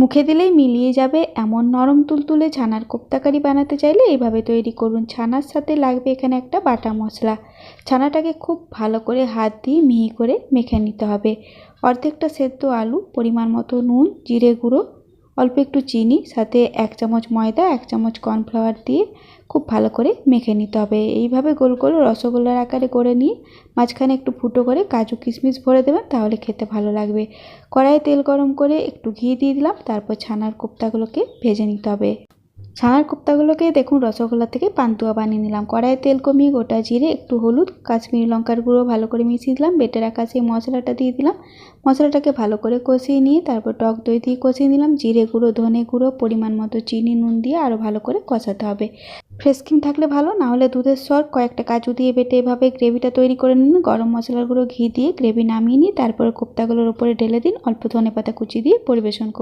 মুখে দিলেই মিলিয়ে যাবে এমন নরম তুলতুলে ছানার কোপ্তাকারি বানাতে চাইলে এইভাবে তৈরি করুন। ছানার সাথে লাগবে এখানে একটা বাটা মশলা। ছানাটাকে খুব ভালো করে হাত দিয়ে মিহি করে মেখে নিতে হবে। অর্ধেকটা সেদ্ধ আলু, পরিমাণ মতো নুন, জিরে গুঁড়ো, অল্প একটু চিনি, সাথে 1 চামচ ময়দা, 1 চামচ কর্নফ্লাওয়ার দিয়ে খুব ভালো করে মেখে নিতে হবে। এইভাবে গোল গোল রসগোল্লার আকারে করে নিয়ে মাঝখানে একটু ফুটো করে কাজু কিশমিশ ভরে দেবেন, তাহলে খেতে ভালো লাগবে। কড়াইয়ে তেল গরম করে একটু ঘি দিয়ে দিলাম, তারপর ছানার কোপ্তাগুলোকে ভেজে নিতে হবে। ছানার কোপ্তাগুলোকে দেখুন রসগোল্লা থেকে পান্তুয়া বানিয়ে নিলাম। কড়াইয়ে তেল কমিয়ে গোটা জিরে, একটু হলুদ, কাশ্মীরি লঙ্কার গুঁড়ো ভালো করে মিশিয়ে দিলাম। বেটে রাখা সেই মশলাটা দিয়ে দিলাম। মশলাটাকে ভালো করে কষিয়ে নিয়ে তারপর টক দই দিয়ে কষিয়ে নিলাম। জিরে গুঁড়ো, ধনে গুঁড়ো, পরিমাণ মতো চিনি, নুন দিয়ে আরও ভালো করে কষাতে হবে। ফ্রেশ ক্রিম থাকলে ভালো, না হলে দুধের সর, কয়েকটা কাজু দিয়ে বেটে এভাবে গ্রেভিটা তৈরি করে নিন। গরম মশলার গুঁড়ো, ঘি দিয়ে গ্রেভি নামিয়ে নিয়ে তারপরে কোপ্তাগুলোর উপরে ঢেলে দিন। অল্প ধনেপাতা কুচি দিয়ে পরিবেশন করুন।